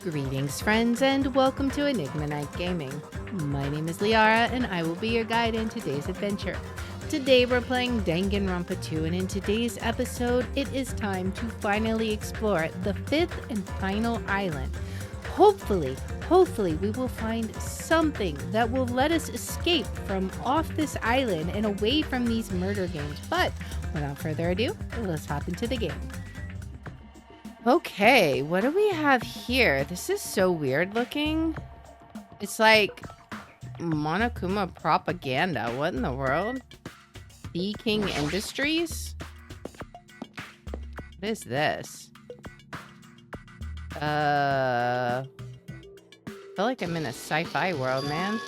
Greetings, friends, and welcome to Enigma Night Gaming. My name is Liara, and I will be your guide in today's adventure. Today, we're playing Danganronpa 2, and in today's episode, it is time to finally explore the fifth and final island. Hopefully, we will find something that will let us escape from off this island and away from these murder games. But without further ado, let's hop into the game. Okay, what do we have here? This is so weird looking. It's like Monokuma propaganda. What in the world? Sea King Industries? What is this? I feel like I'm in a sci-fi world, man.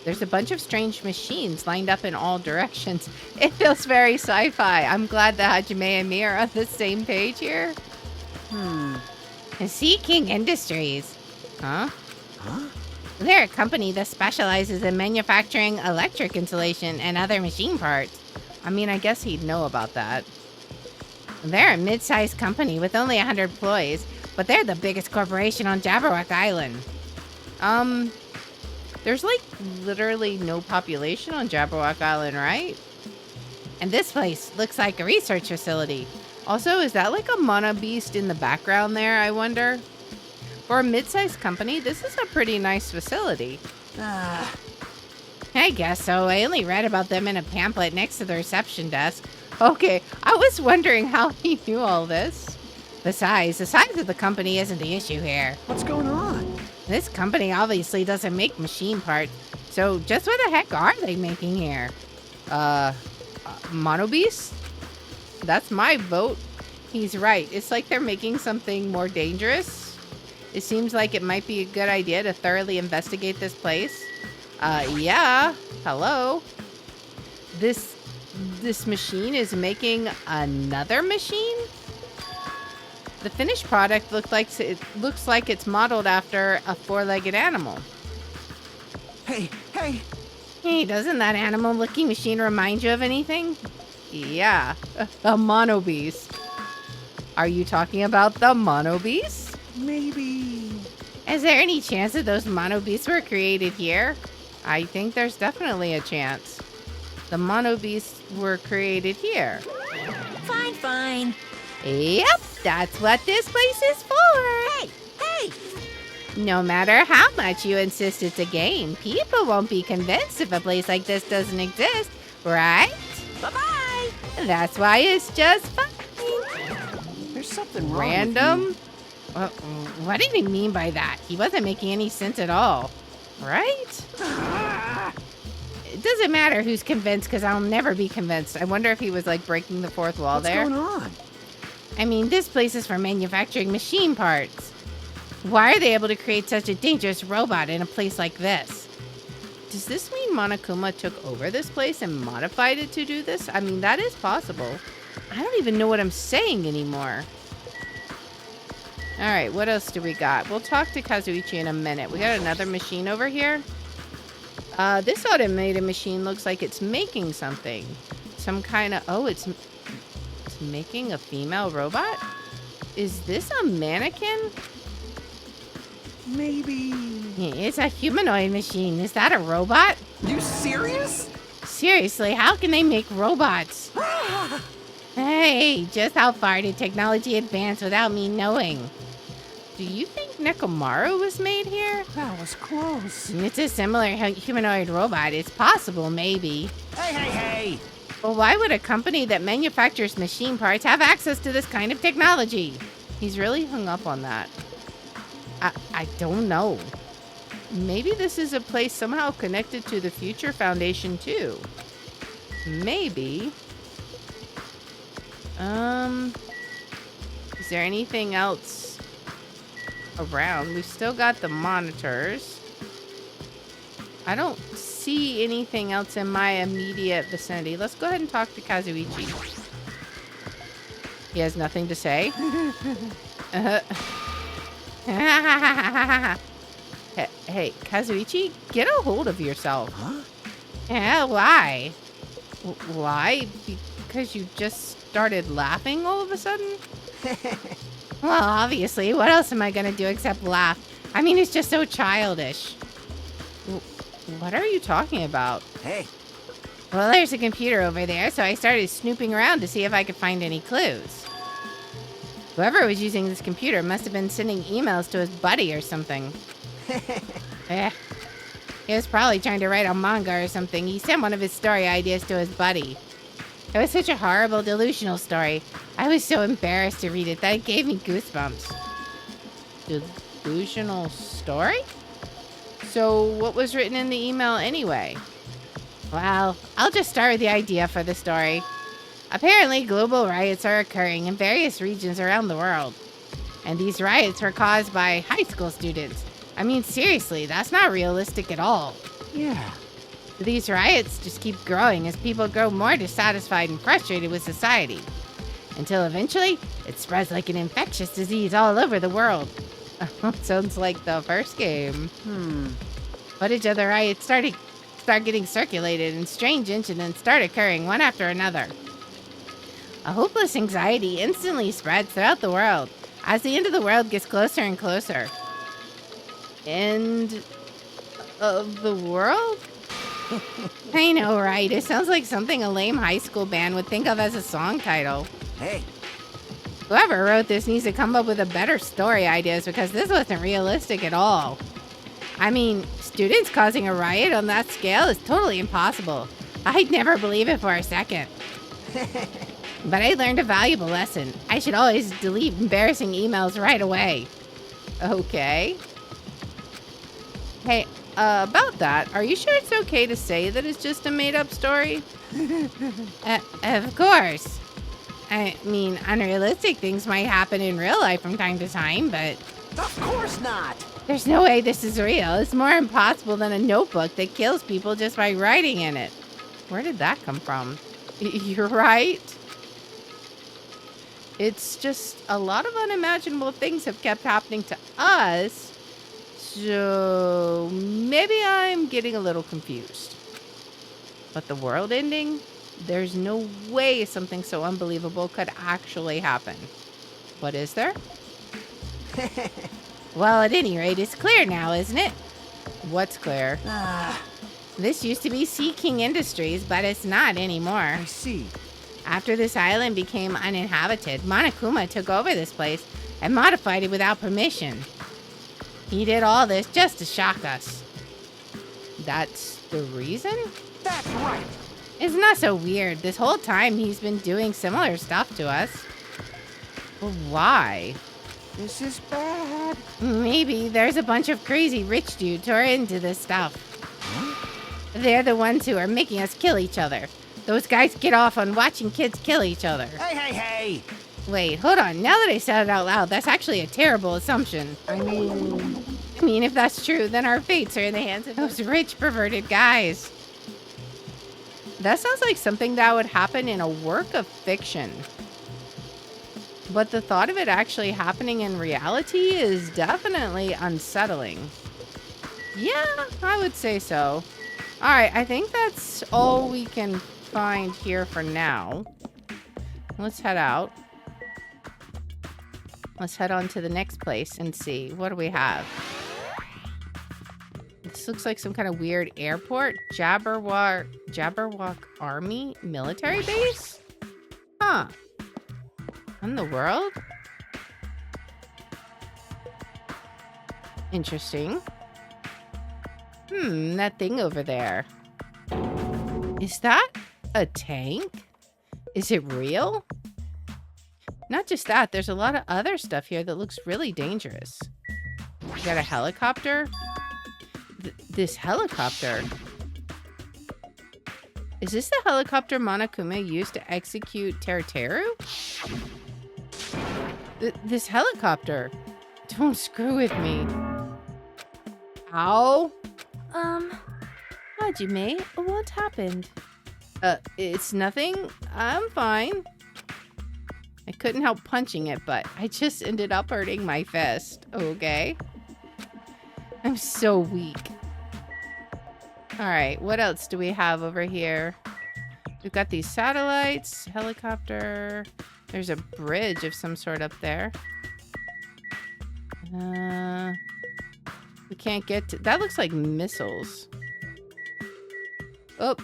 There's a bunch of strange machines lined up in all directions. It feels very sci-fi. I'm glad that Hajime and me are on the same page here. Sea King Industries. Huh? They're a company that specializes in manufacturing electric insulation and other machine parts. I mean, I guess he'd know about that. They're a mid-sized company with only 100 employees, but they're the biggest corporation on Jabberwock Island. There's like literally no population on Jabberwock Island, right? And this place looks like a research facility. Also, is that like a mono beast in the background there, I wonder? For a mid-sized company, this is a pretty nice facility. I guess so. I only read about them in a pamphlet next to the reception desk. Okay, I was wondering how he knew all this. Besides, the size of the company isn't the issue here. What's going on? This company obviously doesn't make machine parts, so just what the heck are they making here? Mono Beast? That's my vote. He's right. It's like they're making something more dangerous. It seems like it might be a good idea to thoroughly investigate this place. Yeah. Hello. This machine is making another machine? The finished product looks like it's modeled after a four-legged animal. Hey! Hey, doesn't that animal-looking machine remind you of anything? Yeah, a mono beast. Are you talking about the mono beast? Maybe. Is there any chance that those mono beasts were created here? I think there's definitely a chance. The mono beasts were created here. Fine. Yep, that's what this place is for. Hey! No matter how much you insist it's a game, people won't be convinced if a place like this doesn't exist, right? Bye-bye! That's why it's just fine. There's something wrong Random? What did he mean by that? He wasn't making any sense at all, right? It doesn't matter who's convinced because I'll never be convinced. I wonder if he was like breaking the fourth wall there. What's going on? I mean, this place is for manufacturing machine parts. Why are they able to create such a dangerous robot in a place like this? Does this mean Monokuma took over this place and modified it to do this? I mean, that is possible. I don't even know what I'm saying anymore. All right, what else do we got? We'll talk to Kazuichi in a minute. We got another machine over here. This automated machine looks like it's making something. Some kind of... Oh, it's making a female robot? Is this a mannequin? Maybe. It's a humanoid machine. Is that a robot? You serious? Seriously, how can they make robots? Hey, just how far did technology advance without me knowing? Do you think Nekomaru was made here? That was close. It's a similar humanoid robot. It's possible, maybe. Hey! Well, why would a company that manufactures machine parts have access to this kind of technology? He's really hung up on that. I don't know. Maybe this is a place somehow connected to the Future Foundation, too. Maybe. Is there anything else around? We've still got the monitors. I don't see anything else in my immediate vicinity. Let's go ahead and talk to Kazuichi. He has nothing to say. Hey, Kazuichi, get a hold of yourself. Huh? Yeah, why? Why? Because you just started laughing all of a sudden? Well, obviously, what else am I gonna do except laugh? I mean, it's just so childish. What are you talking about? Hey, Well, there's a computer over there, so I started snooping around to see if I could find any clues. Whoever was using this computer must have been sending emails to his buddy or something. He was probably trying to write a manga or something. He sent one of his story ideas to his buddy. It was such a horrible, delusional story. I was so embarrassed to read it that it gave me goosebumps. Delusional story? So what was written in the email anyway? Well, I'll just start with the idea for the story. Apparently, global riots are occurring in various regions around the world. And these riots were caused by high school students. I mean, seriously, that's not realistic at all. yeah. These riots just keep growing as people grow more dissatisfied and frustrated with society. Until eventually, it spreads like an infectious disease all over the world. Sounds like the first game. Footage of the riots start getting circulated, and strange incidents start occurring one after another. A hopeless anxiety instantly spreads throughout the world as the end of the world gets closer and closer. End of the world? I know, right? It sounds like something a lame high school band would think of as a song title. Hey, Whoever wrote this needs to come up with a better story ideas, because this wasn't realistic at all. I mean, students causing a riot on that scale is totally impossible. I'd never believe it for a second. But I learned a valuable lesson. I should always delete embarrassing emails right away. Okay. Hey, about that, are you sure it's okay to say that it's just a made-up story? Of course. I mean, unrealistic things might happen in real life from time to time, but of course not. there's no way this is real. It's more impossible than a notebook that kills people just by writing in it. Where did that come from? You're right. It's just a lot of unimaginable things have kept happening to us. So maybe I'm getting a little confused. But the world ending? There's no way something so unbelievable could actually happen. But is there? Well, at any rate, it's clear now, isn't it? What's clear? This used to be Sea King Industries, but it's not anymore. I see. After this island became uninhabited, Monokuma took over this place and modified it without permission. He did all this just to shock us. That's the reason? That's right. It's not so weird. This whole time he's been doing similar stuff to us. But why? This is bad. Maybe there's a bunch of crazy rich dudes who are into this stuff. They're the ones who are making us kill each other. Those guys get off on watching kids kill each other. Hey. Wait, hold on. Now that I said it out loud, that's actually a terrible assumption. I mean, if that's true, then our fates are in the hands of those rich, perverted guys. That sounds like something that would happen in a work of fiction. But the thought of it actually happening in reality is definitely unsettling. Yeah, I would say so. All right, I think that's all we can find here for now. Let's head out. Let's head on to the next place and see. What do we have? This looks like some kind of weird airport. Jabberwock Army military base? Huh. In the world? Interesting. That thing over there. Is that a tank? Is it real? Not just that, there's a lot of other stuff here that looks really dangerous. We got a helicopter. This helicopter. Is this the helicopter Monokuma used to execute Teruteru? This helicopter. Don't screw with me. Ow. Hajime, what happened? It's nothing. I'm fine. I couldn't help punching it, but I just ended up hurting my fist. Okay. I'm so weak. All right, what else do we have over here? We've got these satellites, helicopter. There's a bridge of some sort up there. We can't get to... That looks like missiles. Oh,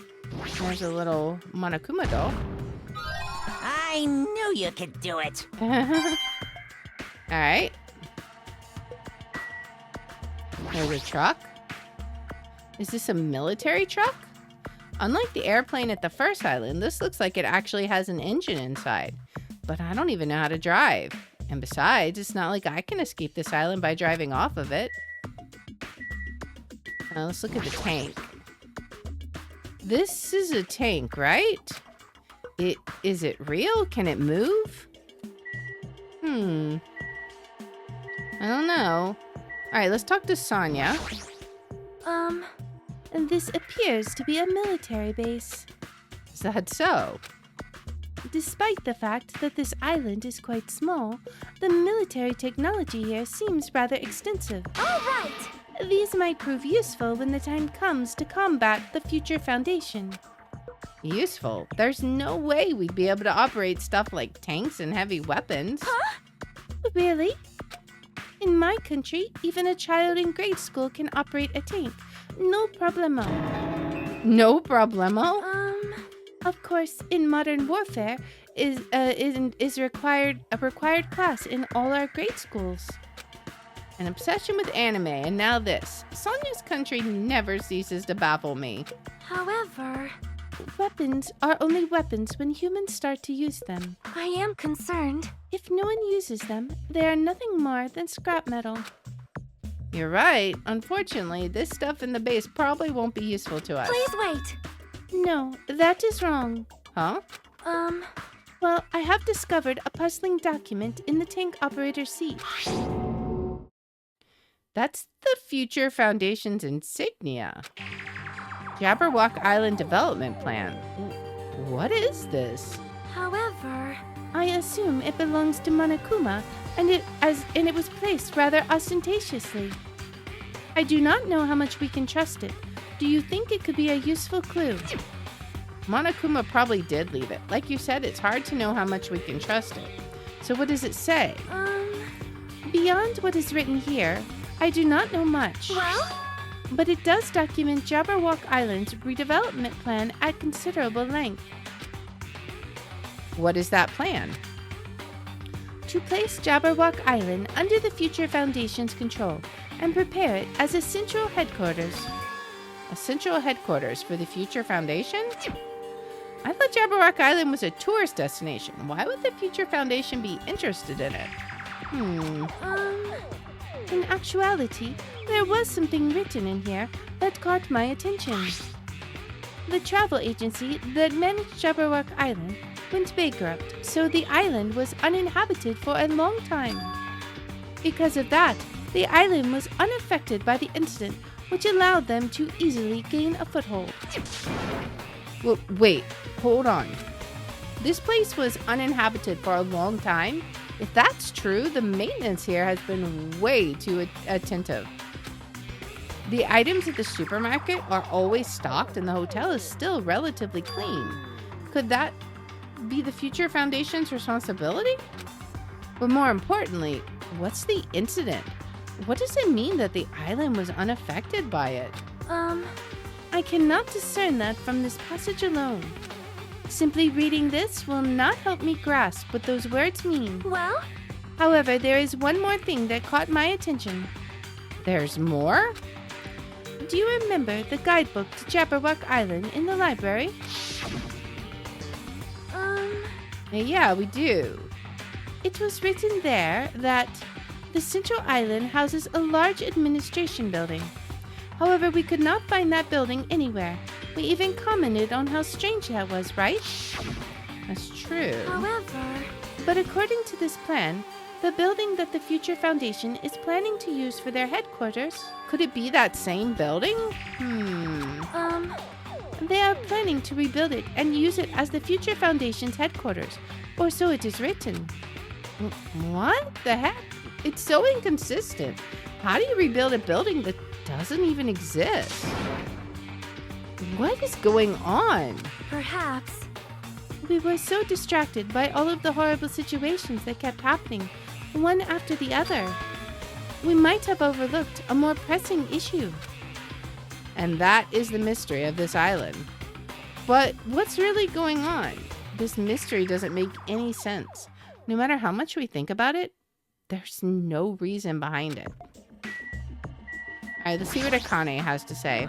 there's a little Monokuma doll. I knew you could do it. Alright. There's a truck. Is this a military truck? Unlike the airplane at the first island, this looks like it actually has an engine inside. But I don't even know how to drive. And besides, it's not like I can escape this island by driving off of it. Now let's look at the tank. This is a tank, right? Is it real? Can it move? I don't know. Alright, let's talk to Sonia. This appears to be a military base. Is that so? Despite the fact that this island is quite small, the military technology here seems rather extensive. All right. These might prove useful when the time comes to combat the future Foundation. Useful? There's no way we'd be able to operate stuff like tanks and heavy weapons. Huh? Really? In my country, even a child in grade school can operate a tank. No problemo. No problemo? Of course, in modern warfare is a required class in all our grade schools. An obsession with anime, and now this. Sonia's country never ceases to baffle me. However, weapons are only weapons when humans start to use them. I am concerned. If no one uses them, they are nothing more than scrap metal. You're right. Unfortunately, this stuff in the base probably won't be useful to us. Please wait. No, that is wrong. Huh? Well, I have discovered a puzzling document in the tank operator's seat. That's the Future Foundation's insignia. Jabberwock Island Development Plan. What is this? However, I assume it belongs to Monokuma, and it was placed rather ostentatiously. I do not know how much we can trust it. Do you think it could be a useful clue? Monokuma probably did leave it. Like you said, it's hard to know how much we can trust it. So what does it say? Beyond what is written here, I do not know much. Well? But it does document Jabberwock Island's redevelopment plan at considerable length. What is that plan? To place Jabberwock Island under the Future Foundation's control and prepare it as a central headquarters. A central headquarters for the Future Foundation? I thought Jabberwock Island was a tourist destination. Why would the Future Foundation be interested in it? In actuality, there was something written in here that caught my attention. The travel agency that managed Jabberwock Island went bankrupt, so the island was uninhabited for a long time. Because of that, the island was unaffected by the incident, which allowed them to easily gain a foothold. Well, wait, hold on. This place was uninhabited for a long time? If that's true, the maintenance here has been way too attentive. The items at the supermarket are always stocked and the hotel is still relatively clean. Could that be the Future Foundation's responsibility? But more importantly, what's the incident? What does it mean that the island was unaffected by it? I cannot discern that from this passage alone. Simply reading this will not help me grasp what those words mean. Well? However, there is one more thing that caught my attention. There's more? Do you remember the guidebook to Jabberwock Island in the library? Yeah, we do. It was written there that the central island houses a large administration building. However, we could not find that building anywhere. We even commented on how strange that was, right? That's true. However, but according to this plan, the building that the Future Foundation is planning to use for their headquarters, Could it be that same building? They are planning to rebuild it and use it as the Future Foundation's headquarters, or so it is written. What the heck? It's so inconsistent. How do you rebuild a building that doesn't even exist? What is going on? Perhaps. We were so distracted by all of the horrible situations that kept happening, one after the other. We might have overlooked a more pressing issue. And that is the mystery of this island. But what's really going on? This mystery doesn't make any sense. No matter how much we think about it, there's no reason behind it. All right, let's see what Akane has to say.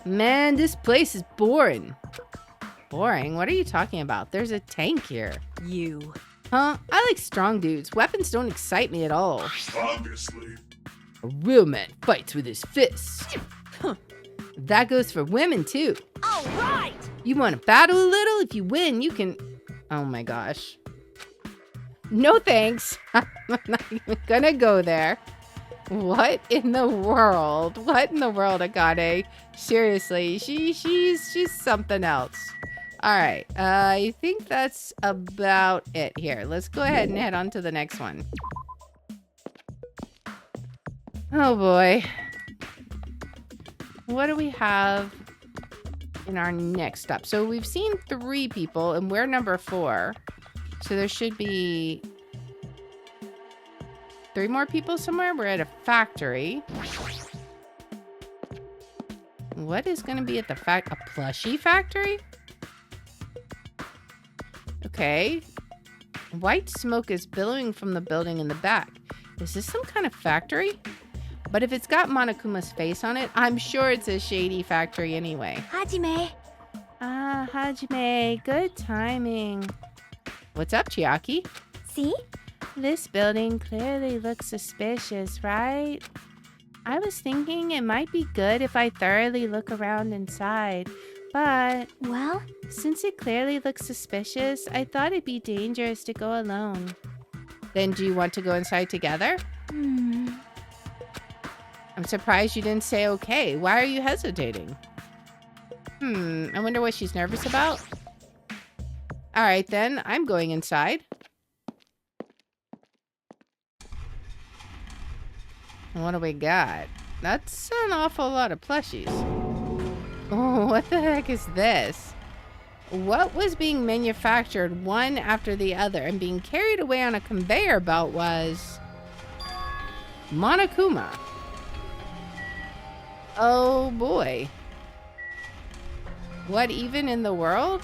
Man, this place is boring. Boring? What are you talking about? There's a tank here. You. Huh? I like strong dudes. Weapons don't excite me at all. Obviously. A real man fights with his fists. That goes for women, too. All right. You want to battle a little? If you win, you can... Oh my gosh. No thanks. I'm not even gonna go there. What in the world? What in the world, Akane? Seriously, she's something else. All right, I think that's about it here. Let's go ahead and head on to the next one. Oh boy. What do we have in our next stop? So we've seen 3 people and we're number 4. So there should be 3 more people somewhere. We're at a factory. What is going to be at the a plushie factory? Okay. White smoke is billowing from the building in the back. Is this some kind of factory? But if it's got Monokuma's face on it, I'm sure it's a shady factory anyway. Hajime. Ah, Hajime, good timing. What's up, Chiaki? See? This building clearly looks suspicious, right? I was thinking it might be good if I thoroughly look around inside, but Well, since it clearly looks suspicious, I thought it'd be dangerous to go alone. Then do you want to go inside together? I'm surprised you didn't say okay. Why are you hesitating? I wonder what she's nervous about. All right, then. I'm going inside. What do we got? That's an awful lot of plushies. Oh, what the heck is this? What was being manufactured one after the other and being carried away on a conveyor belt was Monokuma. Oh boy. What even in the world?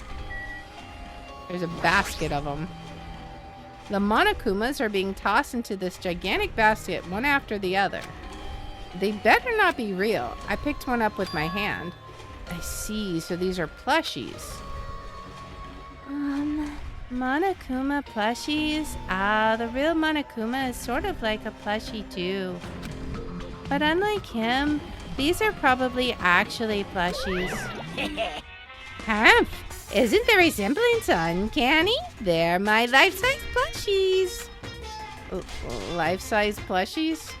There's a basket of them. The Monokumas are being tossed into this gigantic basket one after the other. They better not be real. I picked one up with my hand. I see, so these are plushies. Monokuma plushies? Ah, the real Monokuma is sort of like a plushie too. But unlike him, these are probably actually plushies. Humph! Isn't the resemblance uncanny? They're my life-size plushies. Life-size plushies?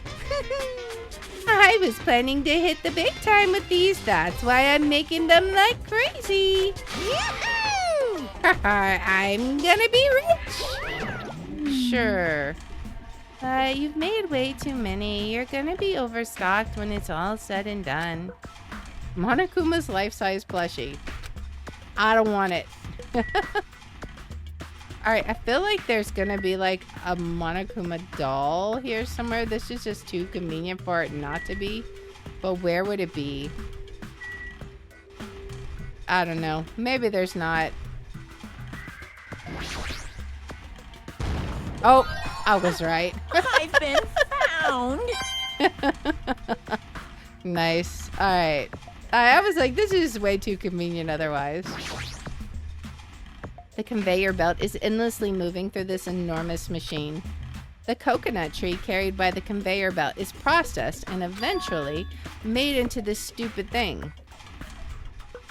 I was planning to hit the big time with these. That's why I'm making them like crazy. Yahoo! I'm gonna be rich. Sure. You've made way too many. You're gonna be overstocked when it's all said and done. Monokuma's life-size plushie. I don't want it. Alright, I feel like there's gonna be like a Monokuma doll here somewhere. This is just too convenient for it not to be. But where would it be? I don't know. Maybe there's not. Oh, I was right. I've been found. Nice. Alright. I was like, this is way too convenient otherwise. The conveyor belt is endlessly moving through this enormous machine. The coconut tree carried by the conveyor belt is processed and eventually made into this stupid thing.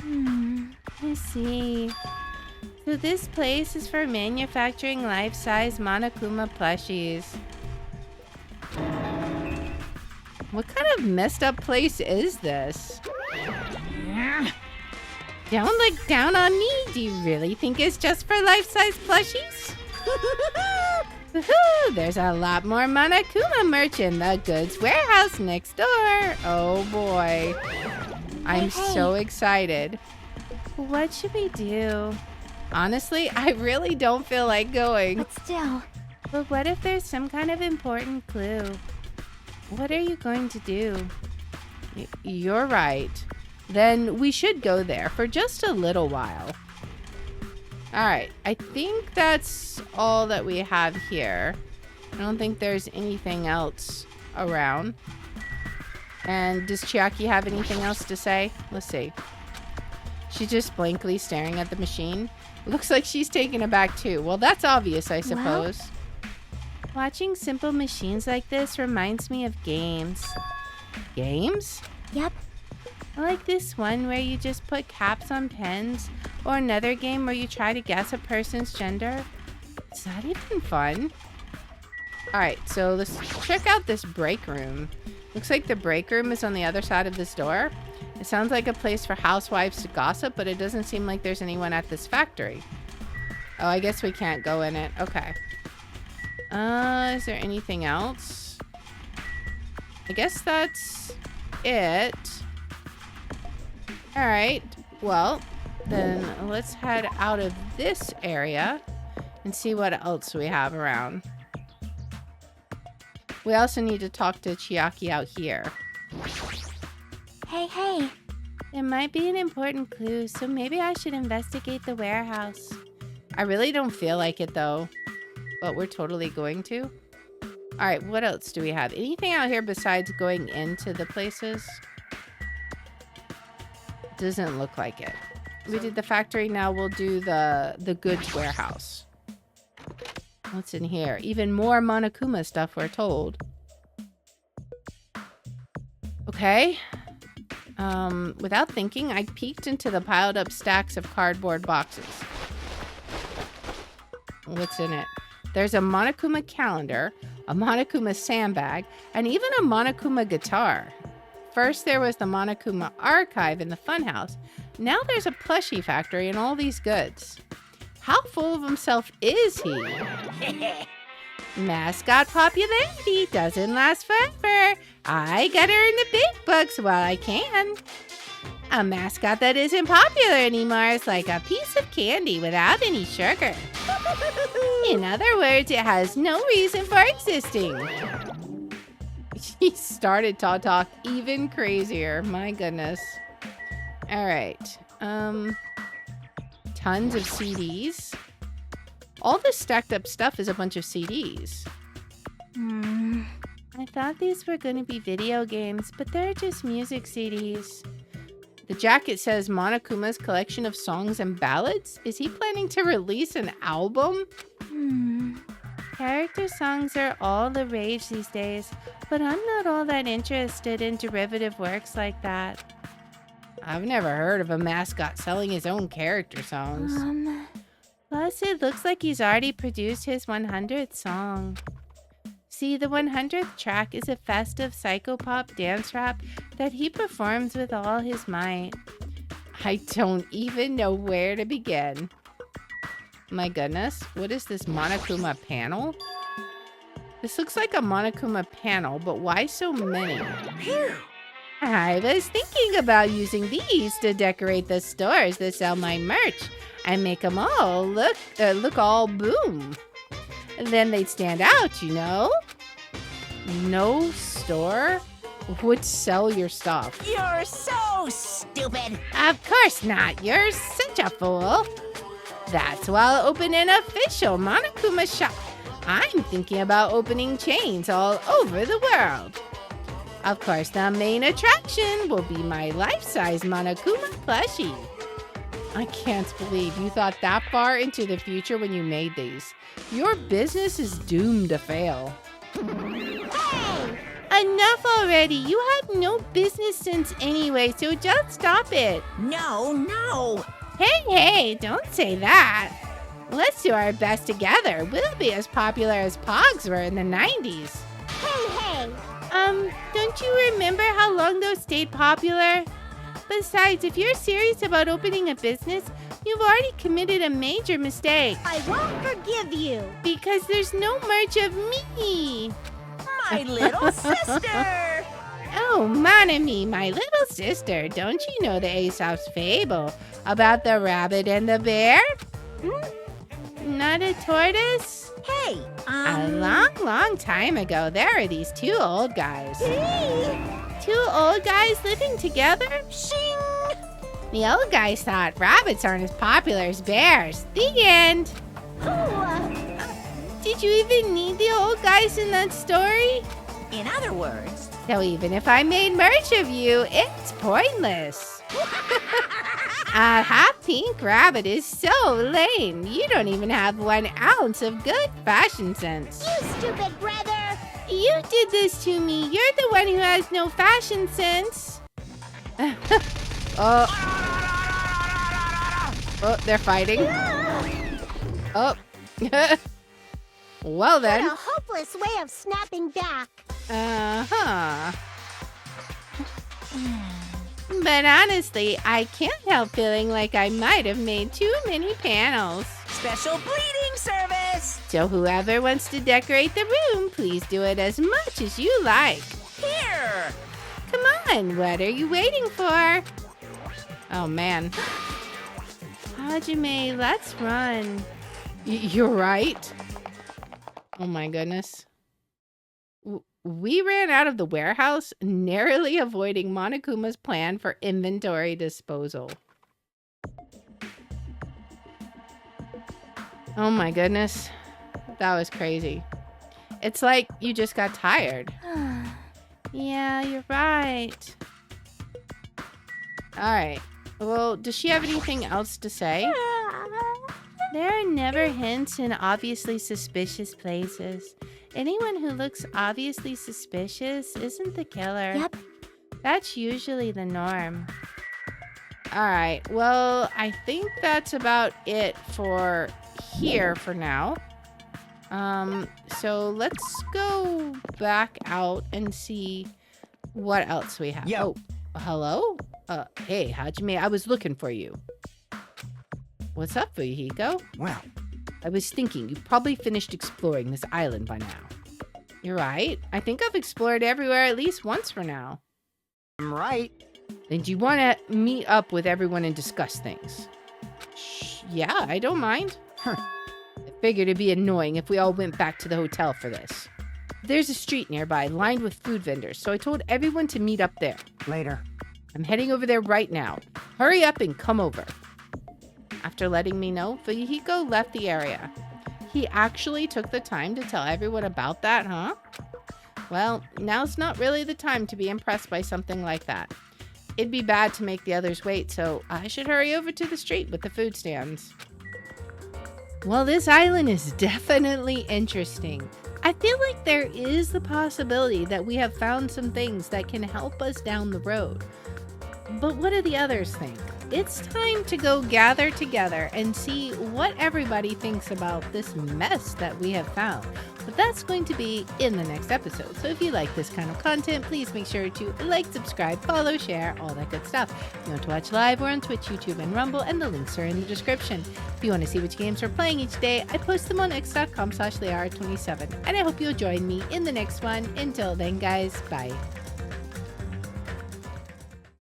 I see. So this place is for manufacturing life-size Monokuma plushies. What kind of messed up place is this? Don't look down on me. Do you really think it's just for life-size plushies? Woohoo! There's a lot more Monokuma merch in the goods warehouse next door. Oh boy. I'm so excited. What should we do? Honestly, I really don't feel like going. But still. But what if there's some kind of important clue? What are you going to do? You're right. Then we should go there for just a little while. All right, I think that's all that we have here. I don't think there's anything else around. And does Chiaki have anything else to say? Let's see. She's just blankly staring at the machine. Looks like she's taken aback too. Well, that's obvious, I suppose. Watching simple machines like this reminds me of games. Games? Yep. Like this one where you just put caps on pens, or another game where you try to guess a person's gender. Is that even fun? Alright, so let's check out this break room. Looks like the break room is on the other side of this door. It sounds like a place for housewives to gossip, but it doesn't seem like there's anyone at this factory. Oh, I guess we can't go in it. Okay. Is there anything else? I guess that's it. Alright, well, then let's head out of this area and see what else we have around. We also need to talk to Chiaki out here. Hey. It might be an important clue, so maybe I should investigate the warehouse. I really don't feel like it though, but we're totally going to. Alright, what else do we have? Anything out here besides going into the places? Doesn't look like it. We did the factory, now we'll do the goods warehouse. What's in here? Even more Monokuma stuff, we're told. Okay. Without thinking, I peeked into the piled up stacks of cardboard boxes. What's in it? There's a Monokuma calendar, a Monokuma sandbag, and even a Monokuma guitar. First, there was the Monokuma archive in the funhouse. Now there's a plushie factory and all these goods. How full of himself is he? Mascot popularity doesn't last forever. I gotta earn the big bucks while I can. A mascot that isn't popular anymore is like a piece of candy without any sugar. In other words, it has no reason for existing. He started to talk even crazier. My goodness. All right. Tons of CDs. All this stacked up stuff is a bunch of CDs. I thought these were going to be video games, but they're just music CDs. The jacket says Monokuma's collection of songs and ballads. Is he planning to release an album? Character songs are all the rage these days, but I'm not all that interested in derivative works like that. I've never heard of a mascot selling his own character songs. Plus, it looks like he's already produced his 100th song. See, the 100th track is a festive psychopop dance rap that he performs with all his might. I don't even know where to begin. My goodness, what is this Monokuma panel? This looks like a Monokuma panel, but why so many? Phew. I was thinking about using these to decorate the stores that sell my merch and make them all look all boom. Then they'd stand out, you know? No store would sell your stuff. You're so stupid. Of course not. You're such a fool. That's why I'll open an official Monokuma shop. I'm thinking about opening chains all over the world. Of course, the main attraction will be my life-size Monokuma plushie. I can't believe you thought that far into the future when you made these. Your business is doomed to fail. Hey! Enough already! You have no business sense anyway, so just stop it! No! Hey, don't say that! Let's do our best together. We'll be as popular as Pogs were in the 90s. Hey! Don't you remember how long those stayed popular? Besides, if you're serious about opening a business, you've already committed a major mistake. I won't forgive you. Because there's no merch of me. My little sister! Oh, mon ami, my little sister. Don't you know the Aesop's fable about the rabbit and the bear? Not a tortoise? Hey, A long, long time ago, there are these two old guys. Two old guys living together? Shing! The old guys thought rabbits aren't as popular as bears. The end. Did you even need the old guys in that story? In other words, So even if I made merch of you, it's pointless. A half-pink rabbit is so lame. You don't even have 1 ounce of good fashion sense. You stupid brother! You did this to me. You're the one who has no fashion sense. Oh, they're fighting. Oh. Well What then. a hopeless way of snapping back. Uh-huh. But honestly, I can't help feeling like I might have made too many panels. special bleeding service! So whoever wants to decorate the room, please do it as much as you like. Here! Come on, what are you waiting for? Oh man. Hajime, let's run. You're right. Oh my goodness. We ran out of the warehouse, narrowly avoiding Monokuma's plan for inventory disposal. Oh my goodness. That was crazy. It's like you just got tired. Yeah, you're right. All right. Well, does she have anything else to say? There are never hints in obviously suspicious places. Anyone who looks obviously suspicious isn't the killer. Yep. That's usually the norm. All right. Well, I think that's about it for here for now. So let's go back out and see what else we have. Yo. Oh, hello? Hey, Hajime, I was looking for you. What's up, Fuyuhiko? Well, I was thinking you probably finished exploring this island by now. You're right. I think I've explored everywhere at least once for now. I'm right. Then do you want to meet up with everyone and discuss things? Yeah, I don't mind. I figured it'd be annoying if we all went back to the hotel for this. There's a street nearby lined with food vendors, so I told everyone to meet up there. Later. I'm heading over there right now. Hurry up and come over. After letting me know, Fuyuhiko left the area. He actually took the time to tell everyone about that, huh? Well, now's not really the time to be impressed by something like that. It'd be bad to make the others wait, so I should hurry over to the street with the food stands. Well, this island is definitely interesting. I feel like there is the possibility that we have found some things that can help us down the road. But what do the others think? It's time to go gather together and see what everybody thinks about this mess that we have found. But that's going to be in the next episode. So if you like this kind of content, please make sure to like, subscribe, follow, share, all that good stuff. If you want to watch live, we're on Twitch, YouTube, and Rumble, and the links are in the description. If you want to see which games we're playing each day, I post them on x.com/Leara27. And I hope you'll join me in the next one. Until then, guys, bye.